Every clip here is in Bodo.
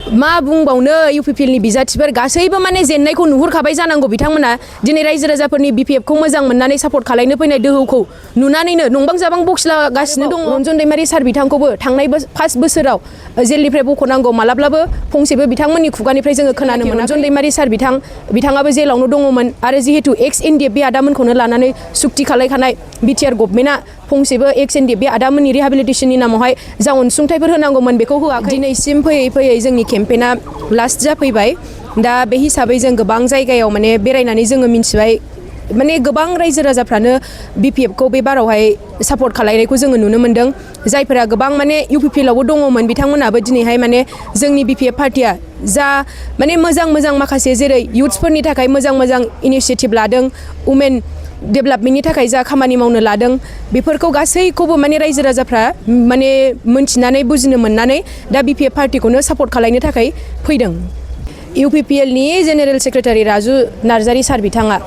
मा बुंबावनो UPPL नि बिजाथिफोर गासैबो माने जेन्नायखौ नुहुरखाबाय जानांगौ बिथांमोना दिनै रायजो राजाफोरनि BPF खौ मोजां मोननानै सापर्ट खालायनो फैनाय दोहौखौ नुनानैनो नंबां जाबां बखिलागासिनो दङ। रन्जन दैमारि सार बिथांखौबो थांनाय 5 बोसोराव जेलनिफ्राय बख'नांगौ मालाब्लाबो फंसेबो बिथांमोननि खुगानिफ्राय जोङो खोनानो मोनाखै। रन्जन दैमारि सार बिथाङाबो जेलावनो दङमोन आरो जिहेतु एक्स NDF बे आदामोनखौनो लानानै सुक्ति खालायखानाय BTR गभर्नमेन्टआ फंसेबो एक्स NDF बे आदामोननि रिहेबिलिटेसननि नामावहाय जा अनसुंथाइफोर होनांगौमोन बेखौ होआखै। दिनैसिम फैयै फैयै जोंनि केम्पेना लास्ट जाफैबाय। दा बे हिसाबै जों गोबां जायगायाव माने बेरायनानै जोङो मिन्थिबाय माने गोबां रायजो राजाफ्रानो BPF खौ बे बारावहाय सापर्ट खालायनायखौ जोङो नुनो मोन्दों। जायफोरा गोबां माने UPPL आवबो दङमोन बिथांमोनाबो दिनैहाय माने जोंनि BPF पार्टिया जा माने मोजां माखासे जेरै इयुथ्सफोरनि थाखाय मोजां इनिशिएटिभ लादों, वुमेन डेभेलपमेन्टनि थाखाय जा खामानि मावनो लादों बेफोरखौ गासैखौबो माने रायजो राजाफ्रा माने मोनथिनानै बुजिनो मोननानै दा BPF पार्टिखौनो सापर्ट खालायनो थाखाय फैदों। UPPL नि जेनेरेल सेक्रेटारि राजु नार्जारि सार बिथाङा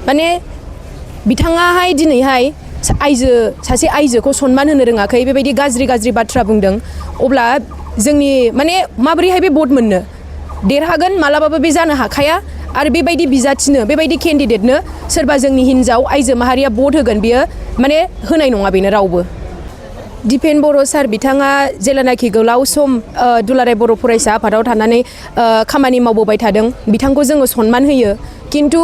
माने बिथाङाहाय दिनैहाय सासे आइजोखौ सनमान होनो रोङाखै बेबायदि गाज्रि बाथ्रा बुंदों। अब्ला जोंनि माने माबोरैहाय बे भट मोननो देरहागोन मालाबाबो बे जानो हाखाया आरो बेबायदि बिजाथिनो बेबायदि केन्डिडेटनो सोरबा जोंनि हिन्जाव आइजो माहारिया भट होगोन बियो माने होनाय नङा बेनो रावबो। दिपेन बर' सार बिथाङा जेलानाखि गोलाव सम दुलाराय बर' फरायसा आफादाव थानानै खामानि मावबोबाय थादों बिथांखौ जोङो सनमान होयो। किन्तु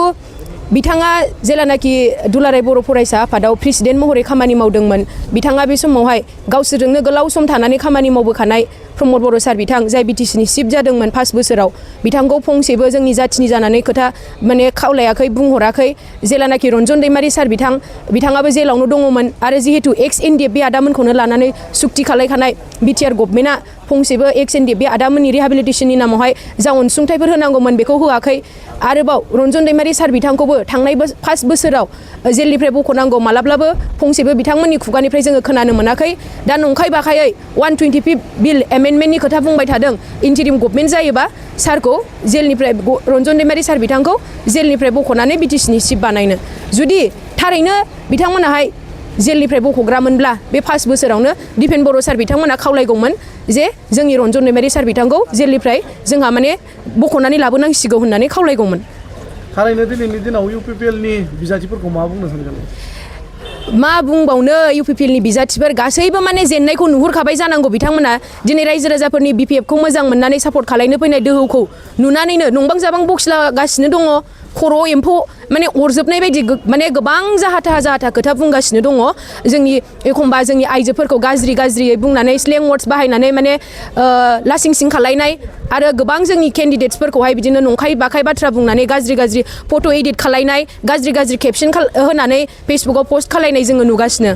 बिथाङा जेलानाखि दुलाराय बर' फरायसा आफादाव प्रेसिडेन्ट महरै खामानि मावदोंमोन बिथाङा बे समावहाय गावसोरजोंनो गोलाव सम थानानै खामानि मावबोखानाय प्रमद बर' सार बिथां जाय BTC नि चिफ जादोंमोन 5 बोसोराव बिथांखौ फंसेबो जोंनि जाथिनि जानानै खोथा माने खावलायाखै बुंहराखै। जेलानाखि रन्जन दैमारि सार बिथाङाबो जेलावनो दङमोन आरो जिहेतु एक्स NDF बे आदामोनखौनो लानानै सुक्ति खालायखानाय BTR गभर्नमेन्टआ फंसेबो एक्स NDF बे आदामोननि रिहेबिलिटेसननि नामावहाय जा अनसुंथाइफोर होनांगौमोन बेखौ होआखै। आरोबाव रन्जन दैमारि सार बिथांखौबो थांनाय 5 बोसोराव जेलनिफ्राय बख'नांगौ मालाब्लाबो फंसेबो बिथांमोननि खुगानिफ्राय जोङो खोनानो मोनाखै। दा नंखाय बाखायै 125 बिल एमेन्डमेन्टनि खोथा बुंबाय थादों। इन्टारिम गभर्नमेन्ट जायोबा सारखौ जेलनिफ्राय रन्जन दैमारि सार बिथांखौ जेलनिफ्राय बख'नानै BTC नि चिफ बानायनो जुदि थारैनो बिथांमोनाहाय जेलनिफ्राय बख'ग्रामोनब्ला बे 5 बोसोरावनो दिपेन बर' सार बिथांमोना खावलायगौमोन जे जोंनि रन्जन दैमारि सार बिथांखौ जेलनिफ्राय जोंहा माने बख'नानै लाबोनांसिगौ होननानै खावलायगौमोन। थारैनो दिनैनि दिनाव UPPL नि बिजाथिफोरखौ मा बुंनो सानगोन? मा बुंबावनो UPPL नि बिजाथिफोर गासैबो माने जेन्नायखौ नुहुरखाबाय जानांगौ बिथांमोना दिनै रायजो राजाफोरनि BPF खौ मोजां मोननानै सापर्ट खालायनो फैनाय दोहौखौ नुनानैनो नंबां जाबां बखिलागासिनो दङ। खर' एम्फौ माने अरजोबनाय बायदि माने गोबां जाहाथा खोथा बुंगासिनो दङ। एखमबा जोंनि आइजोफोरखौ गाज्रियै बुंनानै स्लें वर्ड्स बाहायनानै माने लासिं सिं खालायनाय आरो गोबां जोंनि केन्डिडेट्सफोरखौहाय बिदिनो नंखाय बाखाय बाथ्रा बुंनानै गाज्रि फट' एडिट खालायनाय गाज्रि केपसन होनानै फेसबुकआव पस्ट खालायनाय जोङो नुगासिनो।